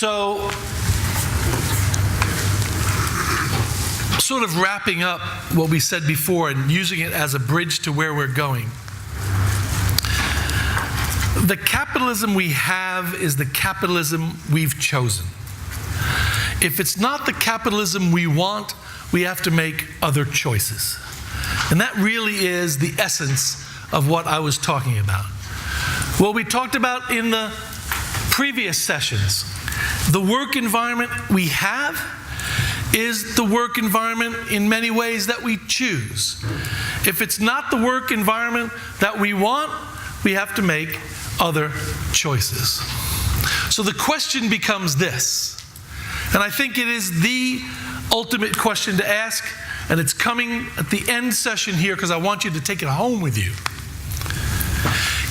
So, sort of wrapping up what we said before and using it as a bridge to where we're going. The capitalism we have is the capitalism we've chosen. If it's not the capitalism we want, we have to make other choices. And that really is the essence of what I was talking about. What we talked about in the previous sessions, the work environment we have is the work environment in many ways that we choose. If it's not the work environment that we want, we have to make other choices. So the question becomes this, and I think it is the ultimate question to ask, and it's coming at the end session here because I want you to take it home with you.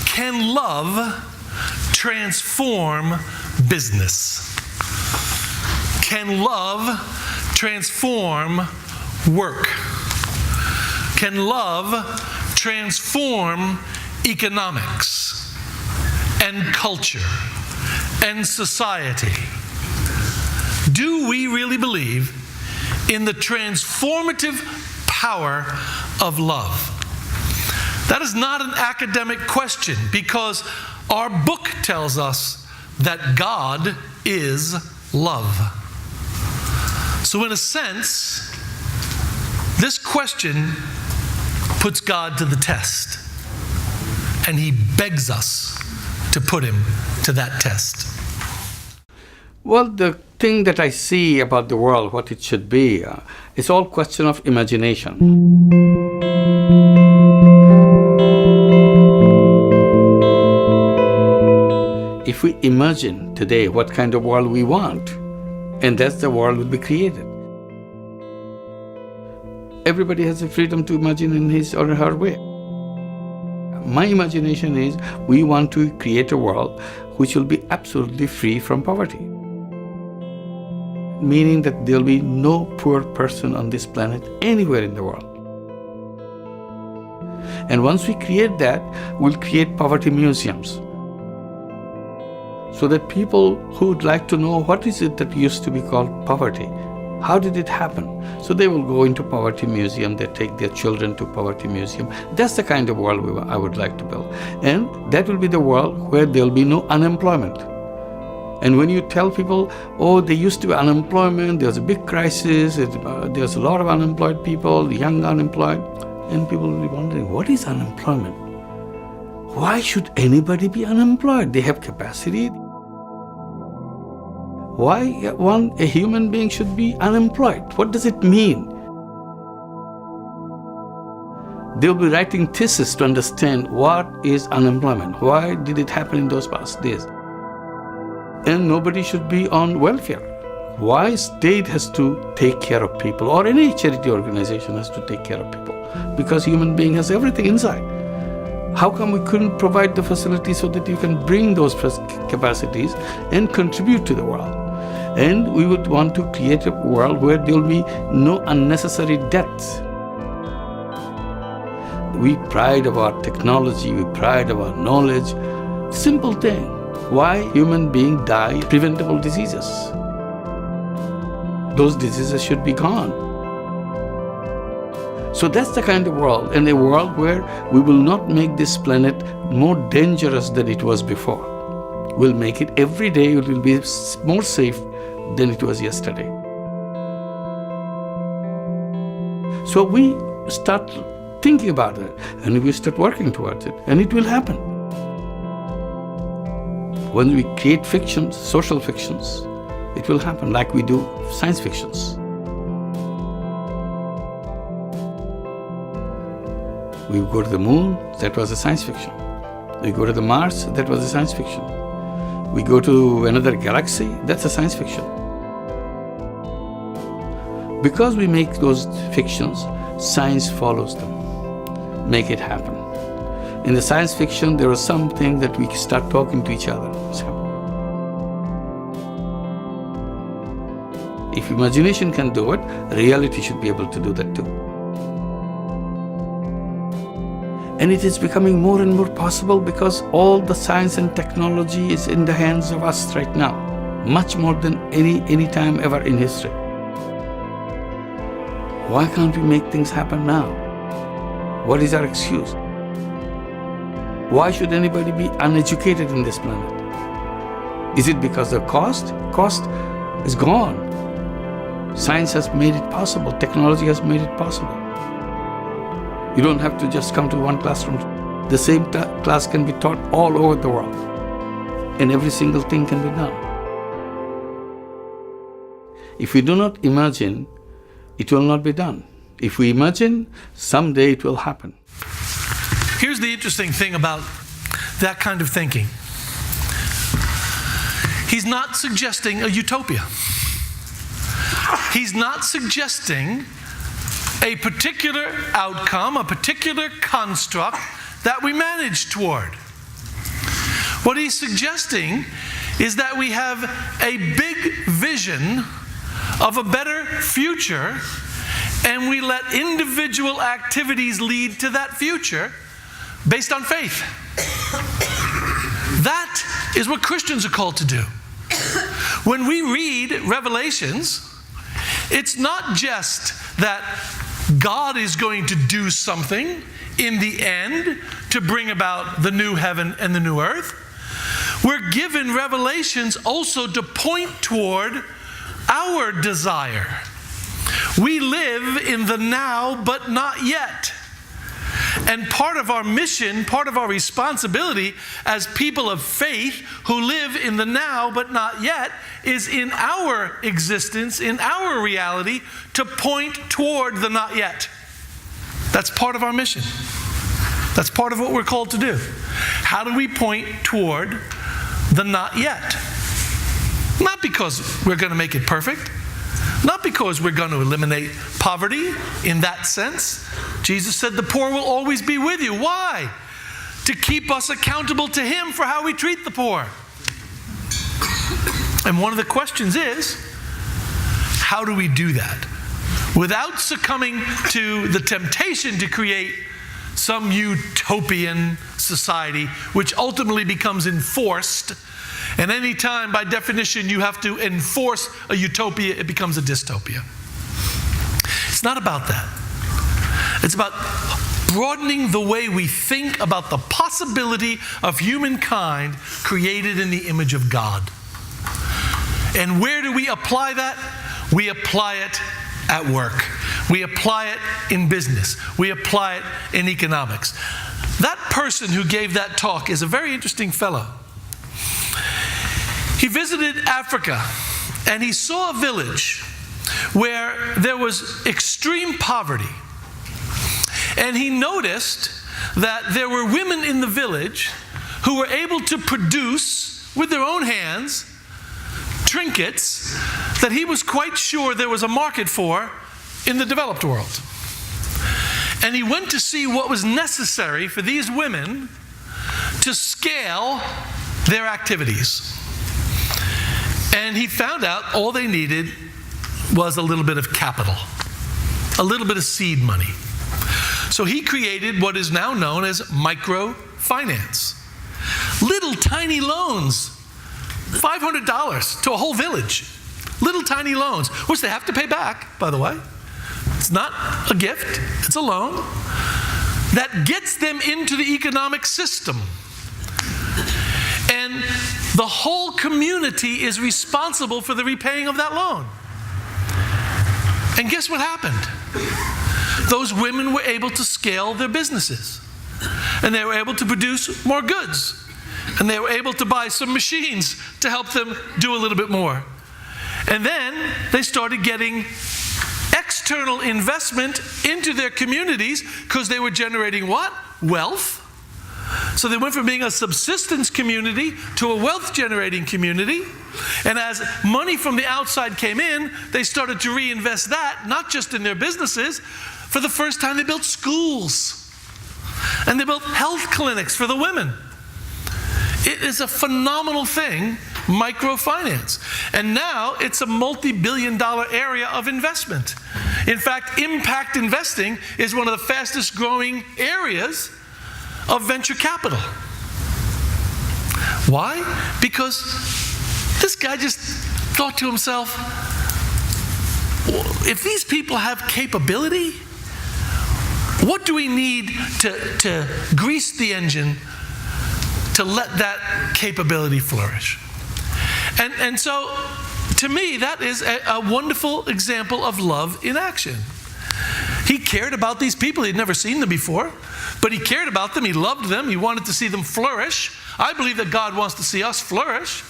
Can love transform business? Can love transform work? Can love transform economics and culture and society? Do we really believe in the transformative power of love? That is not an academic question because our book tells us that God is love. So in a sense, this question puts God to the test, and he begs us to put him to that test. Well, the thing that I see about the world, what it should be, it's all question of imagination. If we imagine today what kind of world we want, and that's the world will be created. Everybody has the freedom to imagine in his or her way. My imagination is we want to create a world which will be absolutely free from poverty. Meaning that there will be no poor person on this planet anywhere in the world. And once we create that, we'll create poverty museums. So that people who would like to know what is it that used to be called poverty, how did it happen? So they will go into poverty museum, they take their children to poverty museum. That's the kind of world I would like to build. And that will be the world where there will be no unemployment. And when you tell people, oh, there used to be unemployment, there's a big crisis, there's a lot of unemployed people, young unemployed, and people will be wondering, what is unemployment? Why should anybody be unemployed? They have capacity. Why a human being should be unemployed? What does it mean? They'll be writing thesis to understand what is unemployment. Why did it happen in those past days? And nobody should be on welfare. Why state has to take care of people, or any charity organization has to take care of people? Because human being has everything inside. How come we couldn't provide the facilities so that you can bring those capacities and contribute to the world? And we would want to create a world where there will be no unnecessary deaths. We pride of our technology, we pride of our knowledge. Simple thing. Why human beings die? Preventable diseases. Those diseases should be gone. So that's the kind of world, and a world where we will not make this planet more dangerous than it was before. We'll make it every day, it will be more safe than it was yesterday. So we start thinking about it, and we start working towards it, and it will happen. When we create fictions, social fictions, it will happen like we do science fictions. We go to the moon, that was a science fiction. We go to the Mars, that was a science fiction. We go to another galaxy, that's a science fiction. Because we make those fictions, science follows them, make it happen. In the science fiction, there is something that we start talking to each other. If imagination can do it, reality should be able to do that too. And it is becoming more and more possible because all the science and technology is in the hands of us right now. much more than any time ever in history. Why can't we make things happen now? What is our excuse? Why should anybody be uneducated in this planet? Is it because of cost? Cost is gone. Science has made it possible. Technology has made it possible. You don't have to just come to one classroom. The same class can be taught all over the world, and every single thing can be done. If we do not imagine, it will not be done. If we imagine, someday it will happen. Here's the interesting thing about that kind of thinking. He's not suggesting a utopia. He's not suggesting a particular outcome, a particular construct that we manage toward. What he's suggesting is that we have a big vision of a better future, and we let individual activities lead to that future based on faith. That is what Christians are called to do. When we read Revelations, it's not just that God is going to do something in the end to bring about the new heaven and the new earth. We're given revelations also to point toward our desire. We live in the now, but not yet. And part of our mission, part of our responsibility as people of faith who live in the now, but not yet, is in our existence, in our reality, to point toward the not yet. That's part of our mission. That's part of what we're called to do. How do we point toward the not yet? Not because we're going to make it perfect. Not because we're going to eliminate poverty in that sense. Jesus said the poor will always be with you. Why? To keep us accountable to Him for how we treat the poor. And one of the questions is, how do we do that? Without succumbing to the temptation to create some utopian society, which ultimately becomes enforced. And any time, by definition, you have to enforce a utopia, it becomes a dystopia. It's not about that. It's about broadening the way we think about the possibility of humankind created in the image of God. And where do we apply that? We apply it at work. We apply it in business. We apply it in economics. That person who gave that talk is a very interesting fellow. He visited Africa, and he saw a village where there was extreme poverty. And he noticed that there were women in the village who were able to produce, with their own hands, trinkets that he was quite sure there was a market for in the developed world. And he went to see what was necessary for these women to scale their activities. And he found out all they needed was a little bit of capital, a little bit of seed money. So he created what is now known as microfinance. Little tiny loans, $500 to a whole village. Little tiny loans, which they have to pay back, by the way. It's not a gift, it's a loan that gets them into the economic system. And the whole community is responsible for the repaying of that loan. And guess what happened? Those women were able to scale their businesses. And they were able to produce more goods. And they were able to buy some machines to help them do a little bit more. And then they started getting external investment into their communities because they were generating what? Wealth. So they went from being a subsistence community to a wealth-generating community. And as money from the outside came in, they started to reinvest that, not just in their businesses. For the first time, they built schools. And they built health clinics for the women. It is a phenomenal thing, microfinance. And now it's a multi-billion-dollar area of investment. In fact, impact investing is one of the fastest growing areas of venture capital. Why? Because This guy just thought to himself, if these people have capability, what do we need to grease the engine to let that capability flourish? And so, to me, that is a wonderful example of love in action. He cared about these people. He'd never seen them before, but he cared about them. He loved them. He wanted to see them flourish. I believe that God wants to see us flourish.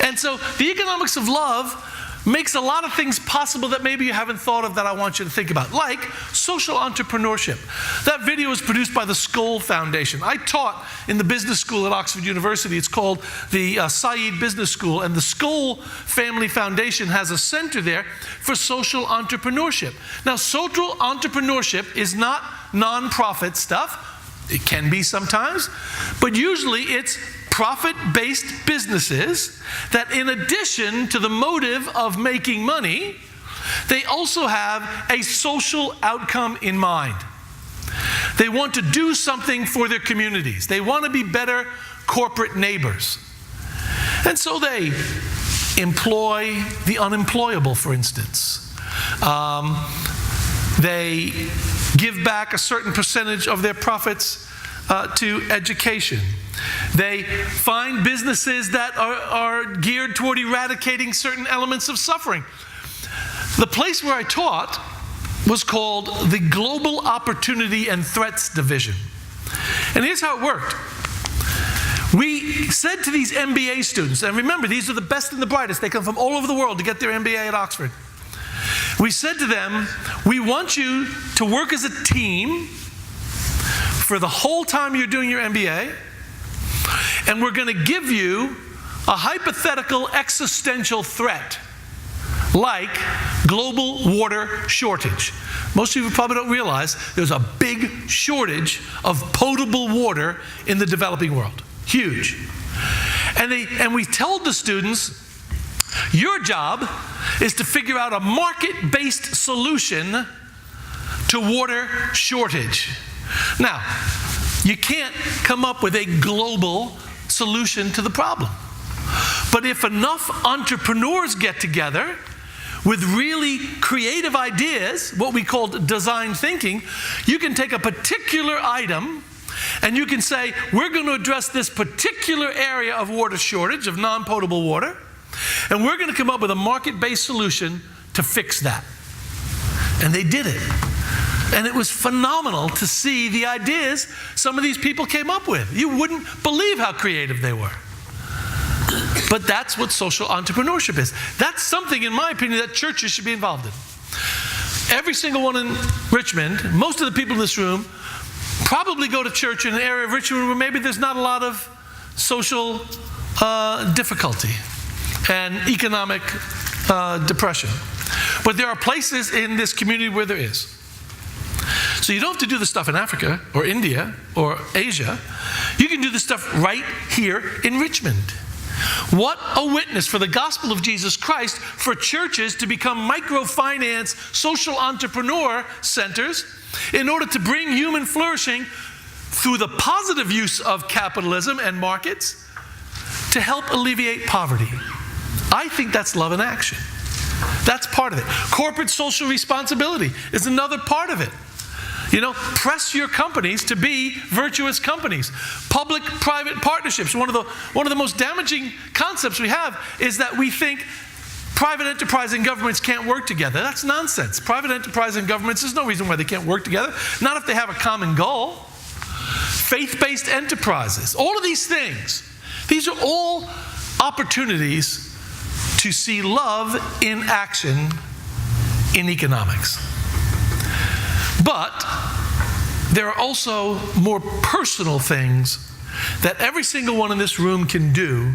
And so the economics of love makes a lot of things possible that maybe you haven't thought of that I want you to think about, like social entrepreneurship. That video was produced by the Skoll Foundation. I taught in the business school at Oxford University. It's called the Said Business School, and the Skoll Family Foundation has a center there for social entrepreneurship. Now, social entrepreneurship is not nonprofit stuff. It can be sometimes, but usually it's profit-based businesses that, in addition to the motive of making money, they also have a social outcome in mind. They want to do something for their communities. They want to be better corporate neighbors. And so they employ the unemployable, for instance. They give back a certain percentage of their profits to education. They find businesses that are geared toward eradicating certain elements of suffering. The place where I taught was called the Global Opportunity and Threats Division. And here's how it worked. We said to these MBA students, and remember, these are the best and the brightest. They come from all over the world to get their MBA at Oxford. We said to them, we want you to work as a team for the whole time you're doing your MBA, and we're going to give you a hypothetical existential threat, like global water shortage. Most of you probably don't realize there's a big shortage of potable water in the developing world. Huge. And we told the students, your job is to figure out a market-based solution to water shortage. Now, you can't come up with a global solution to the problem. But if enough entrepreneurs get together with really creative ideas, what we call design thinking, you can take a particular item and you can say, we're going to address this particular area of water shortage, of non-potable water, and we're going to come up with a market-based solution to fix that. And they did it. And it was phenomenal to see the ideas some of these people came up with. You wouldn't believe how creative they were. But that's what social entrepreneurship is. That's something, in my opinion, that churches should be involved in. Every single one in Richmond, most of the people in this room, probably go to church in an area of Richmond where maybe there's not a lot of social difficulty and economic depression. But there are places in this community where there is. So you don't have to do this stuff in Africa or India or Asia. You can do this stuff right here in Richmond. What a witness for the gospel of Jesus Christ for churches to become microfinance, social entrepreneur centers in order to bring human flourishing through the positive use of capitalism and markets to help alleviate poverty. I think that's love in action. That's part of it. Corporate social responsibility is another part of it. You know, press your companies to be virtuous companies. Public-private partnerships. One of the most damaging concepts we have is that we think private enterprise and governments can't work together. That's nonsense. Private enterprise and governments, there's no reason why they can't work together. Not if they have a common goal. Faith-based enterprises. All of these things. These are all opportunities to see love in action in economics. But there are also more personal things that every single one in this room can do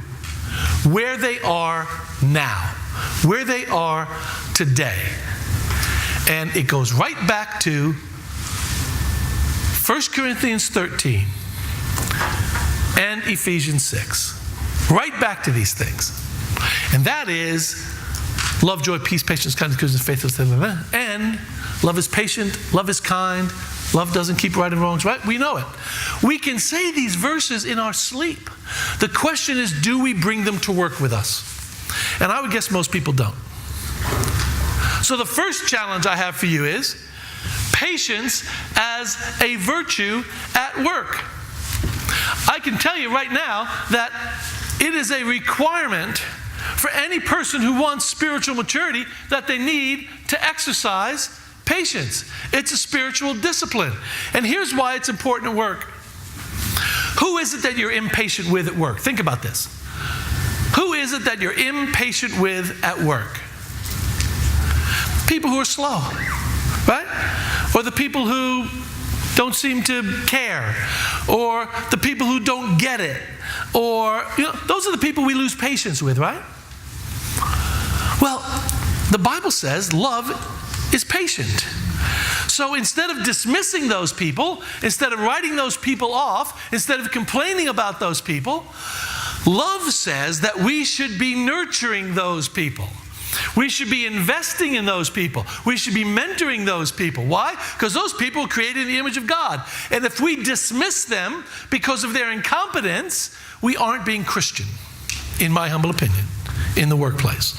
where they are now, where they are today. And it goes right back to 1 Corinthians 13 and Ephesians 6. Right back to these things. And that is love, joy, peace, patience, kindness, goodness, faithfulness, and love is patient, love is kind, love doesn't keep right and wrongs, right? We know it. We can say these verses in our sleep. The question is, do we bring them to work with us? And I would guess most people don't. So the first challenge I have for you is patience as a virtue at work. I can tell you right now that it is a requirement for any person who wants spiritual maturity that they need to exercise patience. It's a spiritual discipline. And here's why it's important at work. Who is it that you're impatient with at work? Think about this. Who is it that you're impatient with at work? People who are slow, right? Or the people who don't seem to care, or the people who don't get it, or, those are the people we lose patience with, right? Well, the Bible says love is patient. So instead of dismissing those people, instead of writing those people off, instead of complaining about those people, love says that we should be nurturing those people. We should be investing in those people. We should be mentoring those people. Why? Because those people are created in the image of God. And if we dismiss them because of their incompetence, we aren't being Christian, in my humble opinion, in the workplace.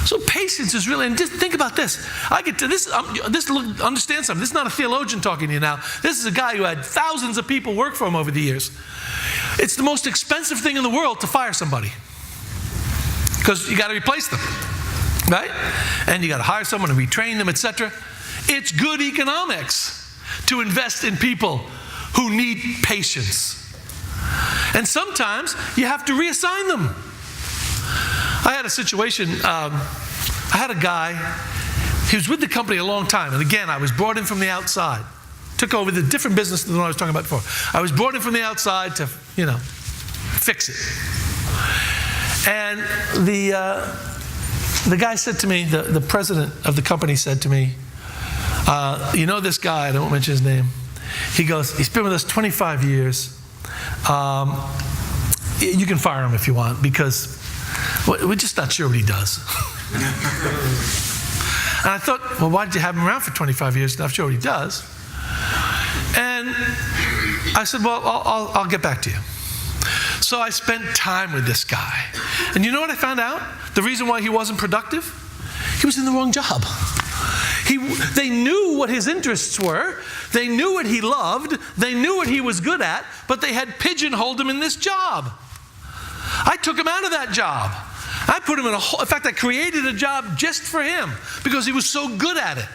So patience is really, and just think about this. I get to this, understand something. This is not a theologian talking to you now. This is a guy who had thousands of people work for him over the years. It's the most expensive thing in the world to fire somebody, because you got to replace them, right? And you got to hire someone and retrain them, etc. It's good economics to invest in people who need patience. And sometimes you have to reassign them. I had a situation, I had a guy, he was with the company a long time, and again, I was brought in from the outside. Took over the different business than what I was talking about before. I was brought in from the outside to, fix it. And the guy said to me, the president of the company said to me, this guy, I don't mention his name. He goes, he's been with us 25 years. You can fire him if you want, because we're just not sure what he does. And I thought, well, why did you have him around for 25 years? Not sure what he does. And I said, well, I'll get back to you. So I spent time with this guy. And you know what I found out? The reason why he wasn't productive? He was in the wrong job. They knew what his interests were. They knew what he loved. They knew what he was good at, but they had pigeonholed him in this job. I took him out of that job. I put him in in fact, I created a job just for him because he was so good at it.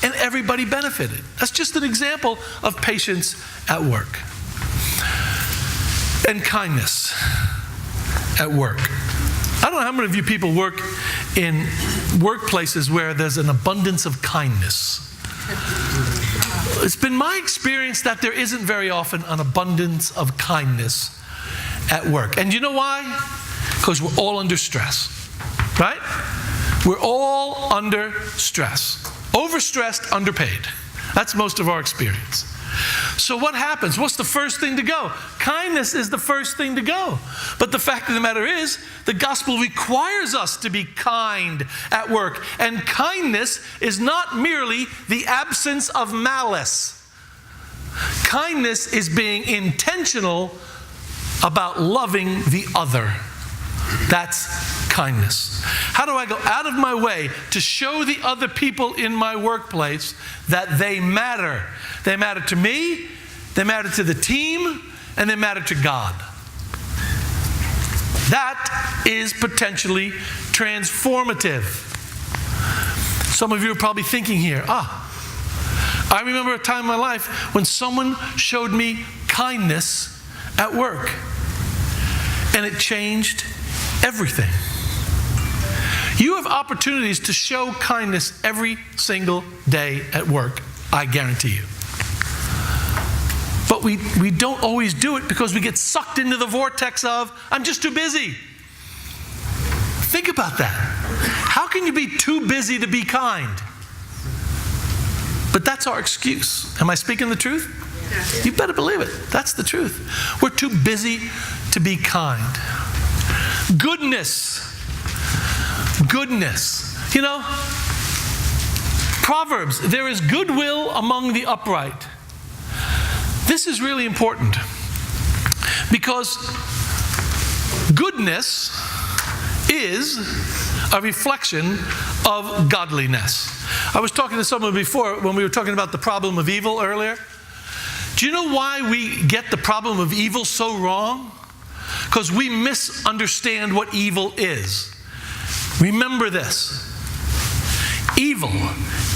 And everybody benefited. That's just an example of patience at work. And kindness at work. I don't know how many of you people work in workplaces where there's an abundance of kindness. It's been my experience that there isn't very often an abundance of kindness at work. And you know why? Because we're all under stress, right? We're all under stress. Overstressed, underpaid. That's most of our experience. So what happens? What's the first thing to go? Kindness is the first thing to go. But the fact of the matter is, the gospel requires us to be kind at work. And kindness is not merely the absence of malice. Kindness is being intentional about loving the other. That's kindness. How do I go out of my way to show the other people in my workplace that they matter? They matter to me, they matter to the team, and they matter to God. That is potentially transformative. Some of you are probably thinking here, I remember a time in my life when someone showed me kindness at work, and it changed everything. You have opportunities to show kindness every single day at work, I guarantee you. But we don't always do it because we get sucked into the vortex of, I'm just too busy. Think about that. How can you be too busy to be kind? But that's our excuse. Am I speaking the truth? You better believe it. That's the truth. We're too busy to be kind. Goodness. Proverbs, there is goodwill among the upright. This is really important because goodness is a reflection of godliness. I was talking to someone before when we were talking about the problem of evil earlier. Do you know why we get the problem of evil so wrong? Because we misunderstand what evil is. Remember this. Evil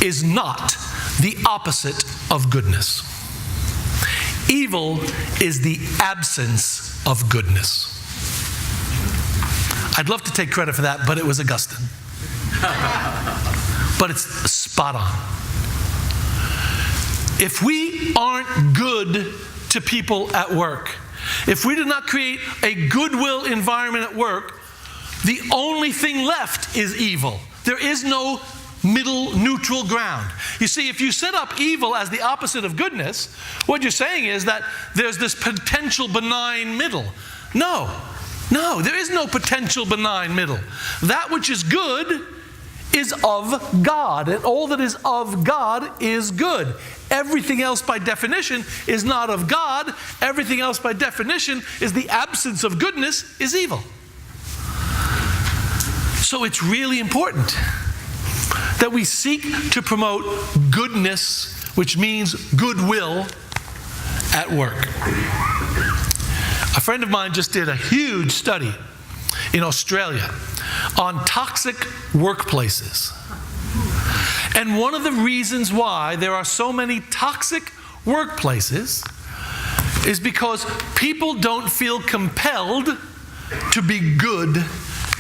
is not the opposite of goodness. Evil is the absence of goodness. I'd love to take credit for that, but it was Augustine. But it's spot on. If we aren't good to people at work, if we do not create a goodwill environment at work, the only thing left is evil. There is no middle, neutral ground. You see, if you set up evil as the opposite of goodness, what you're saying is that there's this potential benign middle. No, there is no potential benign middle. That which is good is of God, and all that is of God is good. Everything else by definition is not of God. Everything else by definition is the absence of goodness, is evil. So it's really important that we seek to promote goodness, which means goodwill, at work. A friend of mine just did a huge study in Australia on toxic workplaces. And one of the reasons why there are so many toxic workplaces is because people don't feel compelled to be good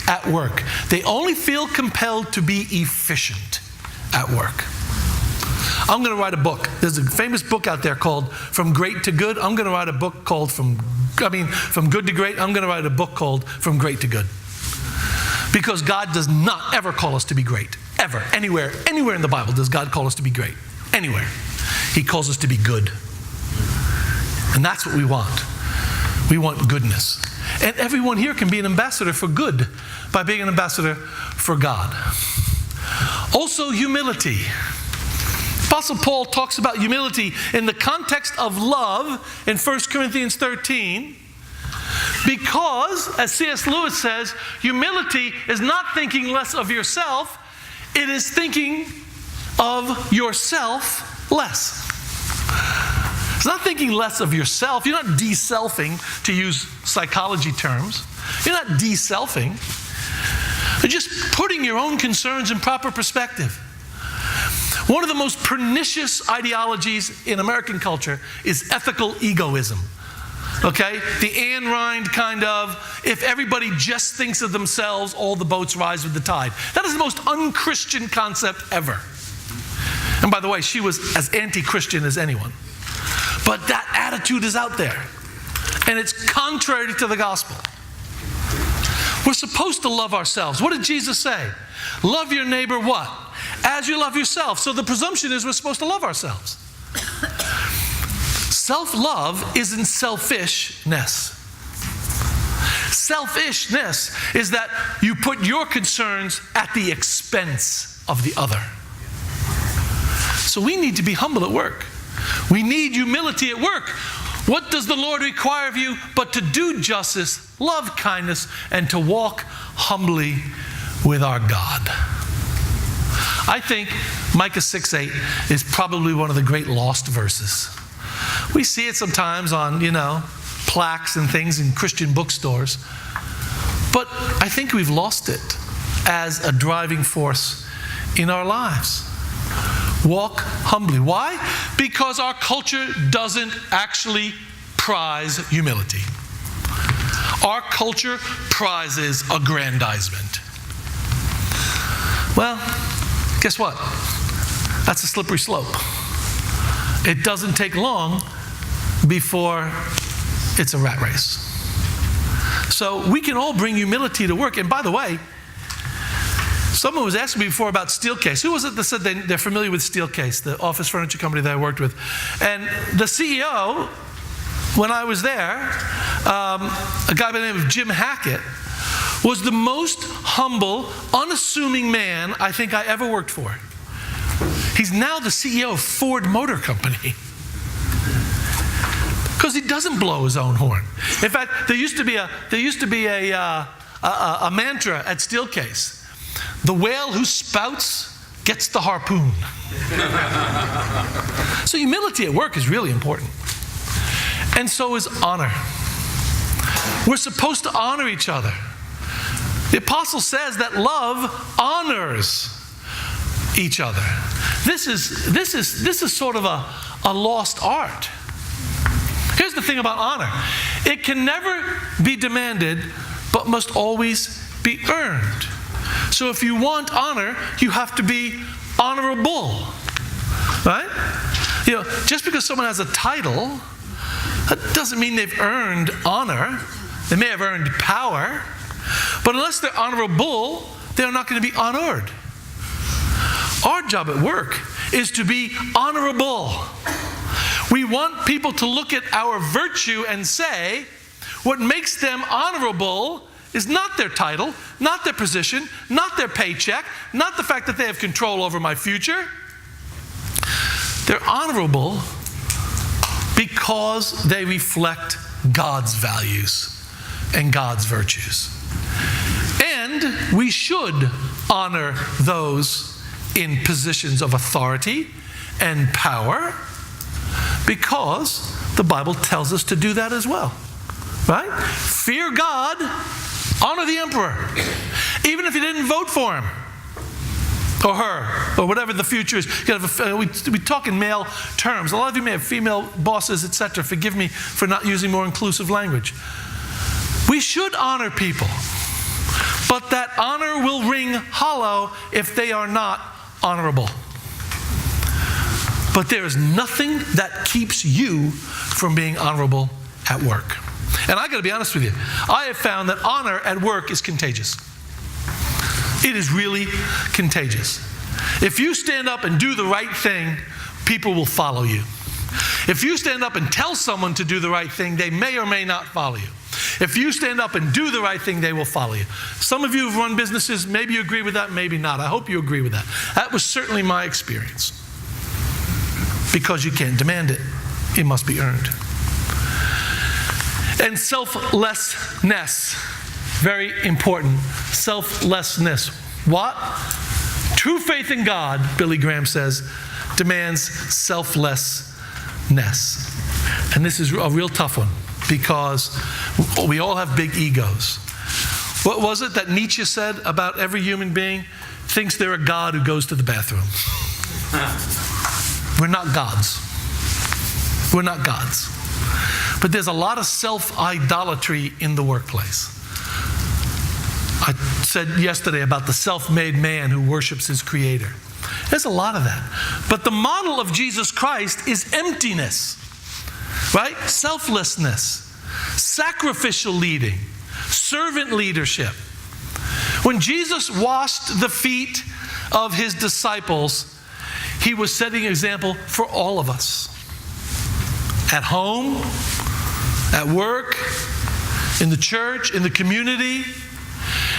at work. They only feel compelled to be efficient at work. I'm going to write a book. There's a famous book out there called From Great to Good. I'm going to write a book called From Good to Great. I'm going to write a book called From Great to Good. Because God does not ever call us to be great. Ever. Anywhere in the Bible does God call us to be great. Anywhere. He calls us to be good. And that's what we want. We want goodness. And everyone here can be an ambassador for good by being an ambassador for God. Also, humility. Apostle Paul talks about humility in the context of love in 1 Corinthians 13. Because, as C.S. Lewis says, humility is not thinking less of yourself, it is thinking of yourself less. It's not thinking less of yourself. You're not de-selfing, to use psychology terms. You're not de-selfing. You're just putting your own concerns in proper perspective. One of the most pernicious ideologies in American culture is ethical egoism. Okay? The Ayn Rand kind of, if everybody just thinks of themselves, all the boats rise with the tide. That is the most un-Christian concept ever. And by the way, she was as anti-Christian as anyone. But that attitude is out there. And it's contrary to the gospel. We're supposed to love ourselves. What did Jesus say? Love your neighbor what? As you love yourself. So the presumption is we're supposed to love ourselves. Self-love isn't selfishness. Selfishness is that you put your concerns at the expense of the other. So we need to be humble at work. We need humility at work. What does the Lord require of you but to do justice, love kindness, and to walk humbly with our God? I think Micah 6:8 is probably one of the great lost verses. We see it sometimes on, plaques and things in Christian bookstores. But I think we've lost it as a driving force in our lives. Walk humbly. Why? Because our culture doesn't actually prize humility. Our culture prizes aggrandizement. Well, guess what? That's a slippery slope. It doesn't take long before it's a rat race. So we can all bring humility to work. And by the way, someone was asking me before about Steelcase. Who was it that said they're familiar with Steelcase, the office furniture company that I worked with? And the CEO, when I was there, a guy by the name of Jim Hackett, was the most humble, unassuming man I think I ever worked for. He's now the CEO of Ford Motor Company. Because he doesn't blow his own horn. In fact, there used to be a a mantra at Steelcase. The whale who spouts gets the harpoon. So humility at work is really important. And so is honor. We're supposed to honor each other. The apostle says that love honors each other. This is sort of a lost art. Here's the thing about honor. It can never be demanded, but must always be earned. So if you want honor, you have to be honorable. Right? Just because someone has a title, that doesn't mean they've earned honor. They may have earned power, but unless they're honorable, they're not going to be honored. Our job at work is to be honorable. We want people to look at our virtue and say, what makes them honorable is not their title, not their position, not their paycheck, not the fact that they have control over my future. They're honorable because they reflect God's values and God's virtues. And we should honor those in positions of authority and power because the Bible tells us to do that as well. Right? Fear God, honor the emperor, even if you didn't vote for him or her or whatever the future is. We talk in male terms. A lot of you may have female bosses, etc. Forgive me for not using more inclusive language. We should honor people, but that honor will ring hollow if they are not honorable. But there is nothing that keeps you from being honorable at work. And I got to be honest with you, I have found that honor at work is contagious. It is really contagious. If you stand up and do the right thing, people will follow you. If you stand up and tell someone to do the right thing, they may or may not follow you. If you stand up and do the right thing, they will follow you. Some of you have run businesses, maybe you agree with that, maybe not. I hope you agree with that. That was certainly my experience. Because you can't demand it. It must be earned. And selflessness, very important. Selflessness. What? True faith in God, Billy Graham says, demands selflessness. And this is a real tough one because we all have big egos. What was it that Nietzsche said about every human being? Thinks they're a god who goes to the bathroom. We're not gods. We're not gods. But there's a lot of self-idolatry in the workplace. I said yesterday about the self-made man who worships his creator. There's a lot of that. But the model of Jesus Christ is emptiness, right? Selflessness, sacrificial leading, servant leadership. When Jesus washed the feet of his disciples, he was setting an example for all of us. At home, at work, in the church, in the community.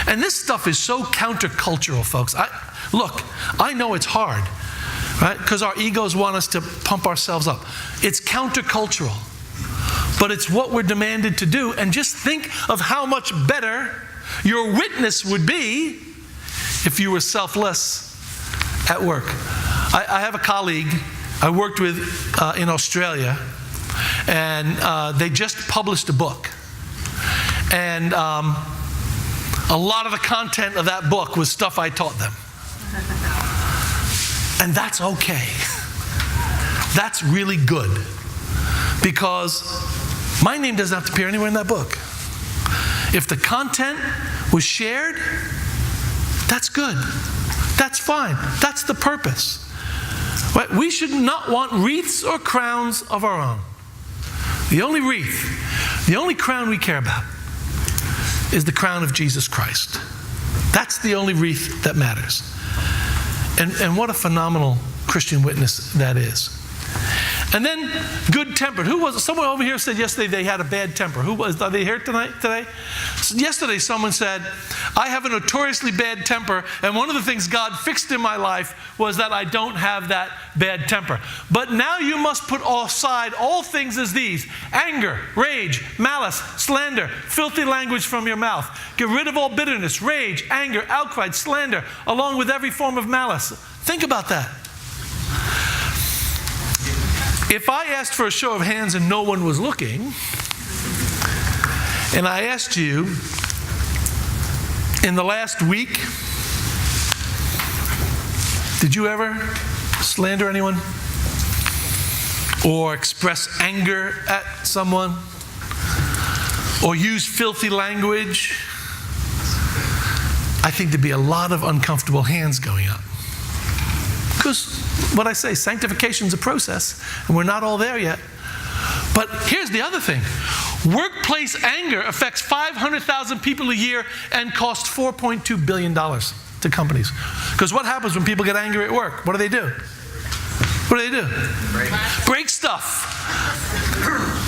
And this stuff is so countercultural, folks. I know it's hard, right? Because our egos want us to pump ourselves up. It's countercultural. But it's what we're demanded to do. And just think of how much better your witness would be if you were selfless at work. I have a colleague I worked with in Australia, and they just published a book. And a lot of the content of that book was stuff I taught them. And that's okay. That's really good. Because my name doesn't have to appear anywhere in that book. If the content was shared, that's good. That's fine. That's the purpose. Right? We should not want wreaths or crowns of our own. The only wreath, the only crown we care about is the crown of Jesus Christ. That's the only wreath that matters. And what a phenomenal Christian witness that is. And then good-tempered. Who was it? Someone over here said yesterday they had a bad temper. Who was? Are they here today? So yesterday someone said, I have a notoriously bad temper, and one of the things God fixed in my life was that I don't have that bad temper. But now you must put aside all things as these: anger, rage, malice, slander, filthy language from your mouth. Get rid of all bitterness, rage, anger, outcry, slander, along with every form of malice. Think about that. If I asked for a show of hands and no one was looking, and I asked you, in the last week, did you ever slander anyone? Or express anger at someone? Or use filthy language? I think there'd be a lot of uncomfortable hands going up. Because what I say, sanctification's a process, and we're not all there yet. But here's the other thing. Workplace anger affects 500,000 people a year and costs $4.2 billion to companies. Because what happens when people get angry at work? What do? What do? Break stuff.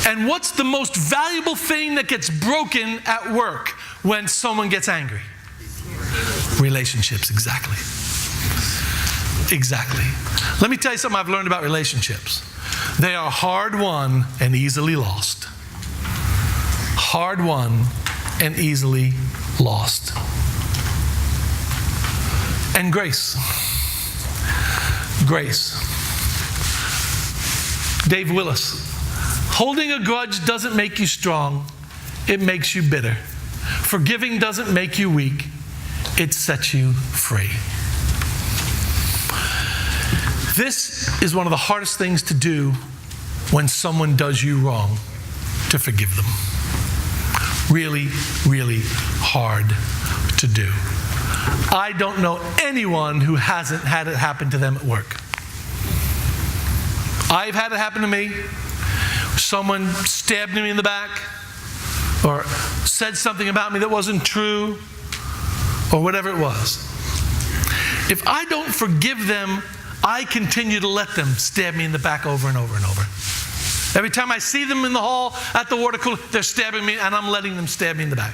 And what's the most valuable thing that gets broken at work when someone gets angry? Relationships, exactly. Exactly. Let me tell you something I've learned about relationships. They are hard won and easily lost. Hard won and easily lost. And grace. Grace. Dave Willis. Holding a grudge doesn't make you strong. It makes you bitter. Forgiving doesn't make you weak. It sets you free. This is one of the hardest things to do when someone does you wrong, to forgive them. Really, really hard to do. I don't know anyone who hasn't had it happen to them at work. I've had it happen to me. Someone stabbed me in the back, or said something about me that wasn't true, or whatever it was. If I don't forgive them, I continue to let them stab me in the back over and over and over. Every time I see them in the hall, at the water cooler, they're stabbing me, and I'm letting them stab me in the back.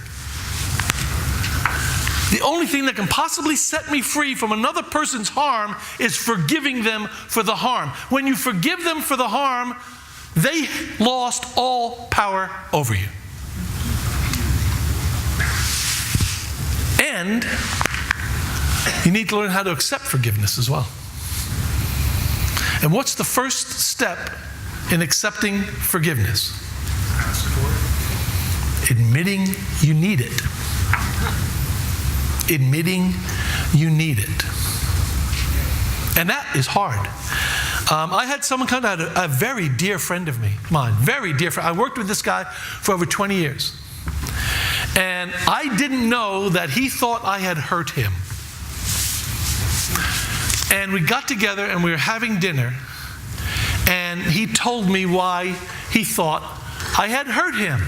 The only thing that can possibly set me free from another person's harm is forgiving them for the harm. When you forgive them for the harm, they lost all power over you. And you need to learn how to accept forgiveness as well. And what's the first step in accepting forgiveness? Admitting you need it. Admitting you need it. And that is hard. I had someone come out, a very dear friend of mine, very dear friend. I worked with this guy for over 20 years. And I didn't know that he thought I had hurt him. And we got together and we were having dinner, and he told me why he thought I had hurt him.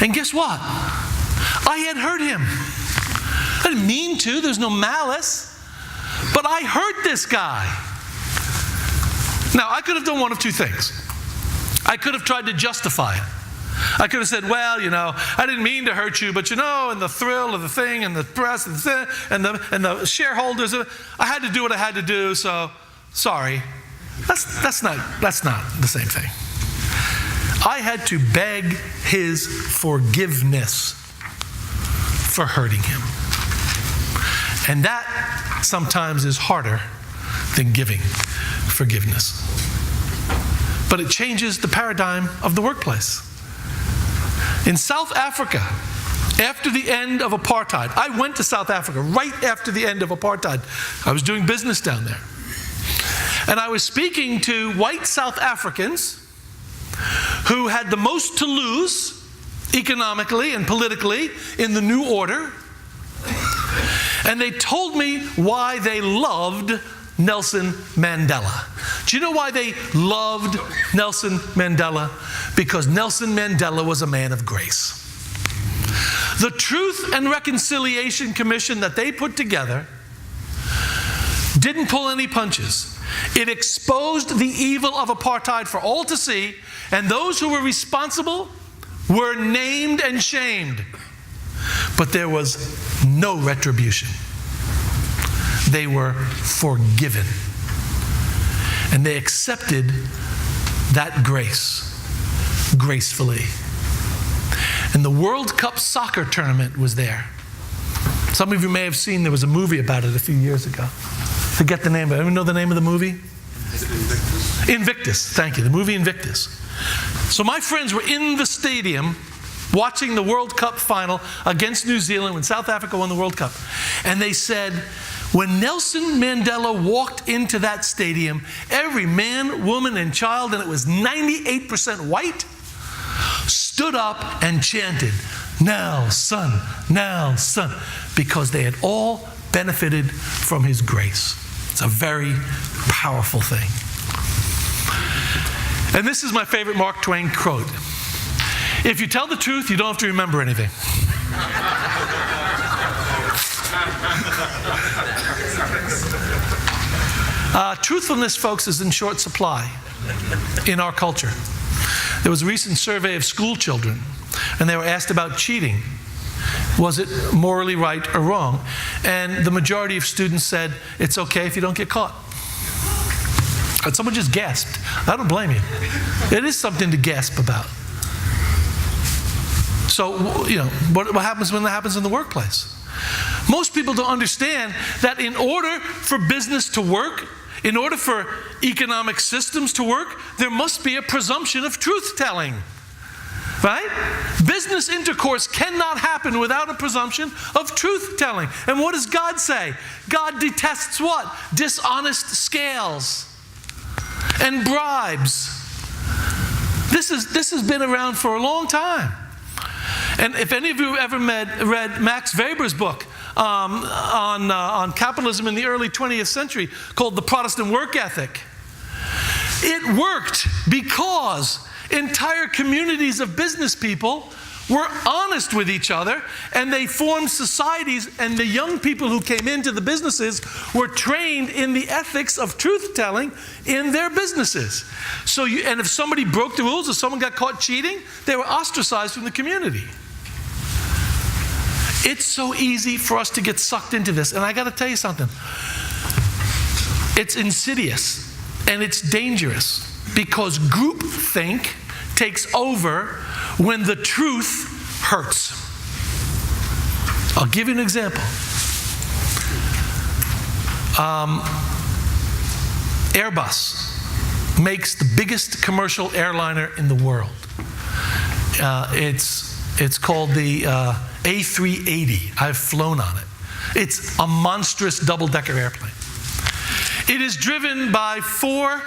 And guess what? I had hurt him. I didn't mean to, there's no malice, but I hurt this guy. Now, I could have done one of two things. I could have tried to justify it. I could have said, well, I didn't mean to hurt you, but and the thrill of the thing, and the press, and the shareholders, I had to do what I had to do, so sorry. That's not the same thing. I had to beg his forgiveness for hurting him. And that sometimes is harder than giving forgiveness. But it changes the paradigm of the workplace. In South Africa, after the end of apartheid, I went to South Africa right after the end of apartheid. I was doing business down there. And I was speaking to white South Africans who had the most to lose economically and politically in the new order. And they told me why they loved Nelson Mandela. Do you know why they loved Nelson Mandela? Because Nelson Mandela was a man of grace. The Truth and Reconciliation Commission that they put together didn't pull any punches. It exposed the evil of apartheid for all to see, and those who were responsible were named and shamed. but there was no retribution. They were forgiven. And they accepted that grace gracefully. And the World Cup soccer tournament was there. Some of you may have seen, there was a movie about it a few years ago. Forget the name of it. Anyone know the name of the movie? Invictus? Invictus, thank you, the movie Invictus. So my friends were in the stadium watching the World Cup final against New Zealand when South Africa won the World Cup. And they said, when Nelson Mandela walked into that stadium, every man, woman, and child, and it was 98% white, stood up and chanted, Nelson, Nelson, because they had all benefited from his grace. It's a very powerful thing. And this is my favorite Mark Twain quote. If you tell the truth, you don't have to remember anything. Truthfulness, folks, is in short supply in our culture. There was a recent survey of school children, and they were asked about cheating. Was it morally right or wrong? And the majority of students said, it's okay if you don't get caught. And someone just gasped. I don't blame you. It is something to gasp about. So, what happens when that happens in the workplace? Most people don't understand that in order for business to work, in order for economic systems to work, there must be a presumption of truth-telling. Right? Business intercourse cannot happen without a presumption of truth-telling. And what does God say? God detests what? Dishonest scales and bribes. This has been around for a long time. And if any of you have ever read Max Weber's book on capitalism in the early 20th century called The Protestant Work Ethic, it worked because entire communities of business people were honest with each other, and they formed societies, and the young people who came into the businesses were trained in the ethics of truth-telling in their businesses. And if somebody broke the rules, if someone got caught cheating, they were ostracized from the community. It's so easy for us to get sucked into this, and I got to tell you something. It's insidious, and it's dangerous, because groupthink takes over when the truth hurts. I'll give you an example. Airbus makes the biggest commercial airliner in the world. It's called the A380. I've flown on it. It's a monstrous double-decker airplane. It is driven by 4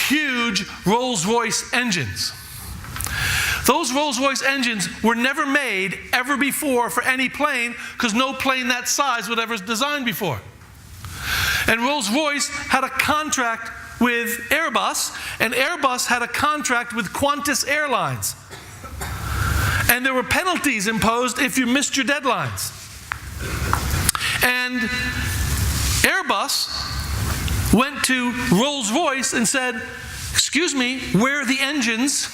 huge Rolls-Royce engines. Those Rolls-Royce engines were never made ever before for any plane, because no plane that size was ever designed before. And Rolls-Royce had a contract with Airbus, and Airbus had a contract with Qantas Airlines. And there were penalties imposed if you missed your deadlines. And Airbus went to Rolls-Royce and said, excuse me, where are the engines?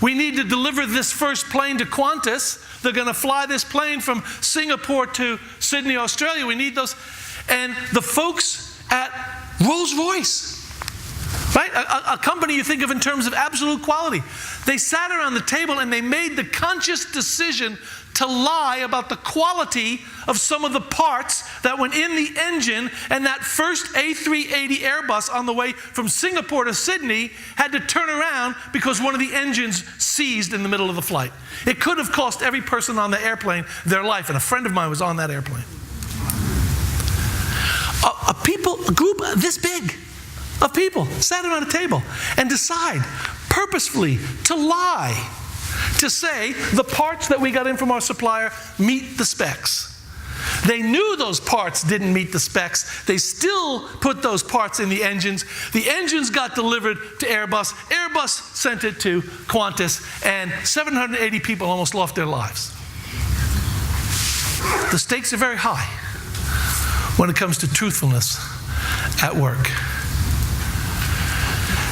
We need to deliver this first plane to Qantas. They're going to fly this plane from Singapore to Sydney, Australia. We need those. And the folks at Rolls-Royce, right? A company you think of in terms of absolute quality. They sat around the table and they made the conscious decision to lie about the quality of some of the parts that went in the engine, and that first A380 Airbus on the way from Singapore to Sydney had to turn around because one of the engines seized in the middle of the flight. It could have cost every person on the airplane their life, and a friend of mine was on that airplane. A group this big of people sat around a table and decide purposefully to lie, to say the parts that we got in from our supplier meet the specs. They knew those parts didn't meet the specs. They still put those parts in the engines. The engines got delivered to Airbus. Airbus sent it to Qantas, and 780 people almost lost their lives. The stakes are very high when it comes to truthfulness at work.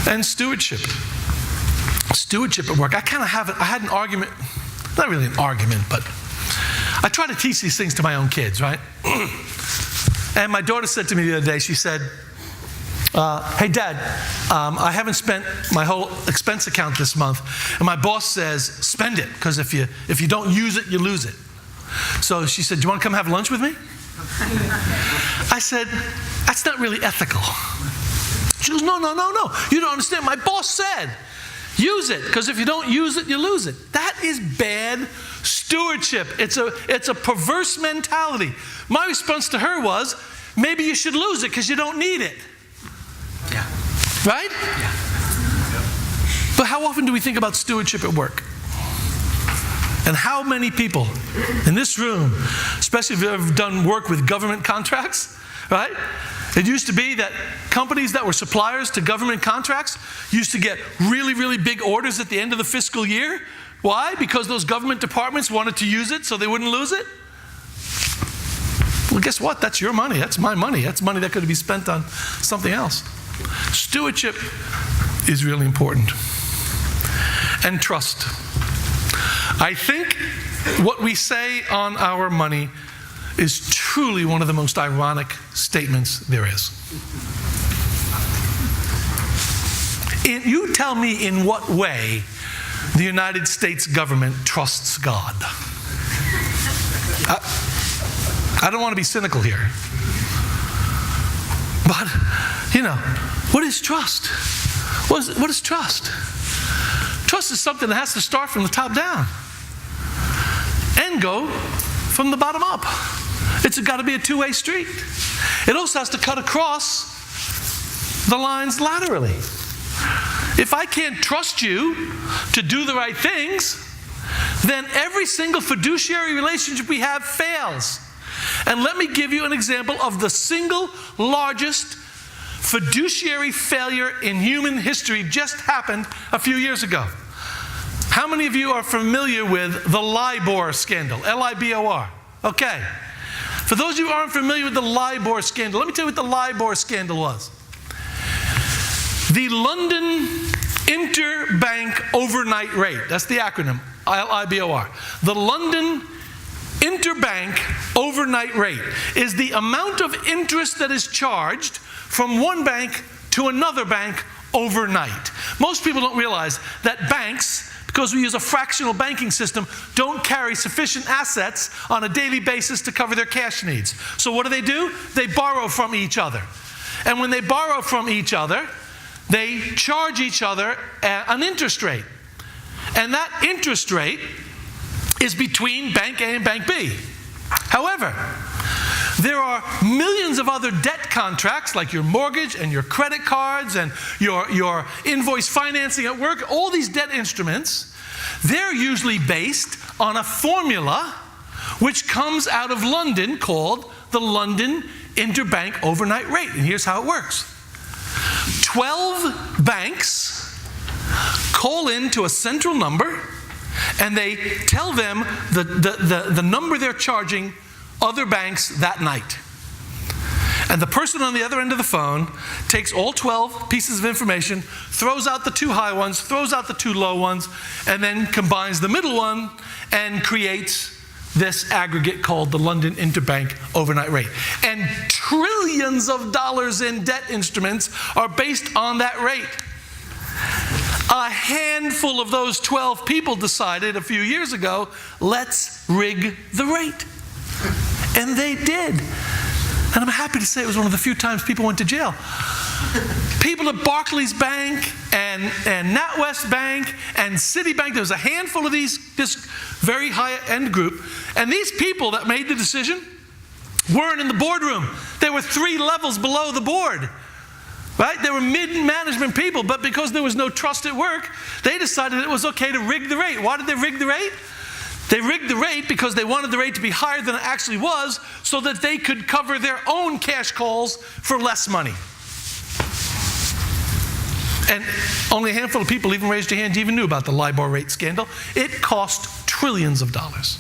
And stewardship. Stewardship at work. I had an argument, not really an argument, but I try to teach these things to my own kids, right? And my daughter said to me the other day, she said, hey, Dad, I haven't spent my whole expense account this month, and my boss says, spend it, because if you don't use it, you lose it. So she said, do you want to come have lunch with me? I said, that's not really ethical. She goes, no. You don't understand. My boss said, use it, because if you don't use it, you lose it. That is bad stewardship. It's a perverse mentality. My response to her was, maybe you should lose it because you don't need it. Yeah. Right? Yeah. But how often do we think about stewardship at work? And how many people in this room, especially if you've ever done work with government contracts, right? It used to be that companies that were suppliers to government contracts used to get really, really big orders at the end of the fiscal year. Why? Because those government departments wanted to use it so they wouldn't lose it. Well, guess what? That's your money. That's my money. That's money that could be spent on something else. Stewardship is really important. And trust. I think what we say on our money is truly one of the most ironic statements there is. You tell me in what way the United States government trusts God. I don't want to be cynical here. But, what is trust? What is trust? Trust is something that has to start from the top down and go from the bottom up. It's got to be a two-way street. It also has to cut across the lines laterally. If I can't trust you to do the right things, then every single fiduciary relationship we have fails. And let me give you an example of the single largest fiduciary failure in human history just happened a few years ago. How many of you are familiar with the LIBOR scandal? L-I-B-O-R. Okay. For those of you who aren't familiar with the LIBOR scandal, let me tell you what the LIBOR scandal was. The London Interbank Overnight Rate, that's the acronym, L-I-B-O-R. The London Interbank Overnight Rate is the amount of interest that is charged from one bank to another bank overnight. Most people don't realize that banks, because we use a fractional banking system, don't carry sufficient assets on a daily basis to cover their cash needs. So what do? They borrow from each other. And when they borrow from each other, they charge each other an interest rate. And that interest rate is between Bank A and Bank B. However, there are millions of other debt contracts, like your mortgage and your credit cards and your invoice financing at work, all these debt instruments, they're usually based on a formula which comes out of London called the London Interbank Overnight Rate. And here's how it works. 12 banks call into a central number, and they tell them the number they're charging other banks that night. And the person on the other end of the phone takes all 12 pieces of information, throws out the two high ones, throws out the two low ones, and then combines the middle one and creates this aggregate called the London Interbank Overnight Rate. And trillions of dollars in debt instruments are based on that rate. A handful of those 12 people decided a few years ago, let's rig the rate. And they did. And I'm happy to say it was one of the few times people went to jail. People at Barclays Bank and NatWest Bank and Citibank, there was a handful of this very high-end group. And these people that made the decision weren't in the boardroom. They were 3 levels below the board. Right? They were mid-management people, but because there was no trust at work, they decided it was okay to rig the rate. Why did they rig the rate? They rigged the rate because they wanted the rate to be higher than it actually was so that they could cover their own cash calls for less money. And only a handful of people even raised their hand, even knew about the LIBOR rate scandal. It cost trillions of dollars.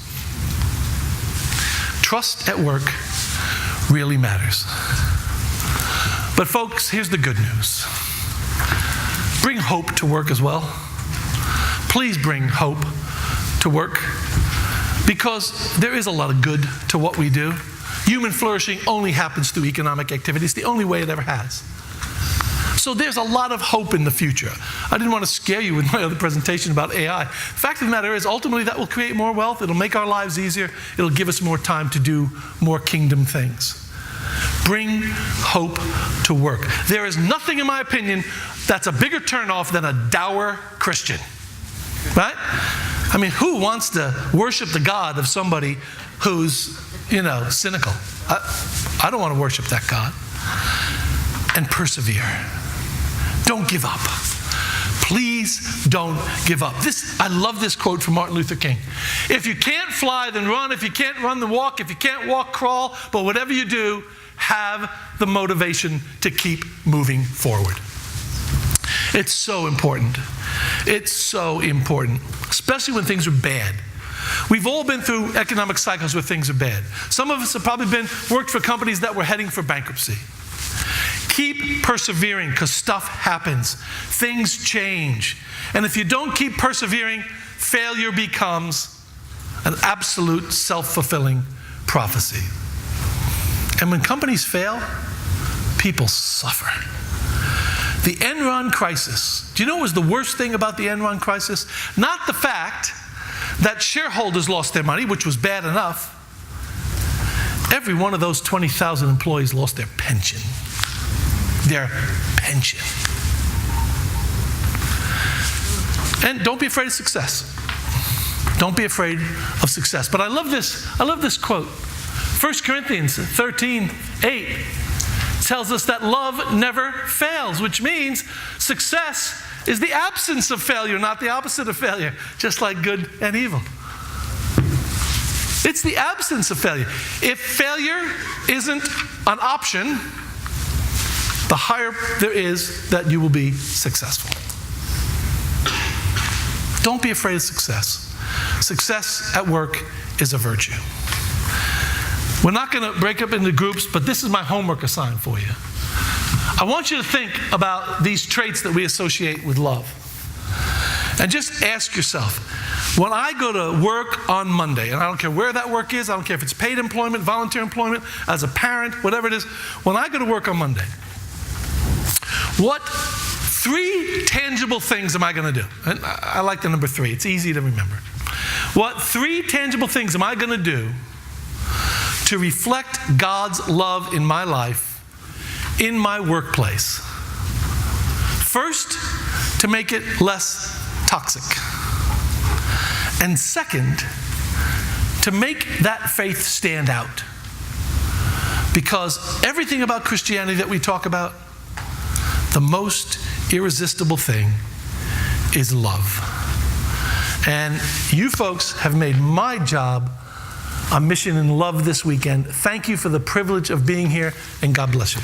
Trust at work really matters. But folks, here's the good news. Bring hope to work as well. Please bring hope to work. Because there is a lot of good to what we do. Human flourishing only happens through economic activity. It's the only way it ever has. So there's a lot of hope in the future. I didn't want to scare you with my other presentation about AI. The fact of the matter is, ultimately, that will create more wealth. It'll make our lives easier. It'll give us more time to do more kingdom things. Bring hope to work. There is nothing, in my opinion, that's a bigger turnoff than a dour Christian. Right? I mean, who wants to worship the God of somebody who's, cynical? I don't want to worship that God. And persevere. Don't give up. Please don't give up. I love this quote from Martin Luther King. If you can't fly, then run. If you can't run, then walk. If you can't walk, crawl. But whatever you do, have the motivation to keep moving forward. It's so important. It's so important, especially when things are bad. We've all been through economic cycles where things are bad. Some of us have probably worked for companies that were heading for bankruptcy. Keep persevering, because stuff happens. Things change. And if you don't keep persevering, failure becomes an absolute self-fulfilling prophecy. And when companies fail, people suffer. The Enron crisis. Do you know what was the worst thing about the Enron crisis? Not the fact that shareholders lost their money, which was bad enough. Every one of those 20,000 employees lost their pension. Their pension. And don't be afraid of success. Don't be afraid of success. But I love this quote. 1 Corinthians 13:8 tells us that love never fails, which means success is the absence of failure, not the opposite of failure, just like good and evil. It's the absence of failure. If failure isn't an option, the higher there is that you will be successful. Don't be afraid of success. Success at work is a virtue. We're not going to break up into groups, but this is my homework assignment for you. I want you to think about these traits that we associate with love. And just ask yourself, when I go to work on Monday, and I don't care where that work is, I don't care if it's paid employment, volunteer employment, as a parent, whatever it is, when I go to work on Monday, what 3 tangible things am I going to do? And I like the number 3. It's easy to remember. What 3 tangible things am I going to do to reflect God's love in my life, in my workplace? First, to make it less toxic. And second, to make that faith stand out. Because everything about Christianity that we talk about, the most irresistible thing is love. And you folks have made my job a mission in love this weekend. Thank you for the privilege of being here, and God bless you.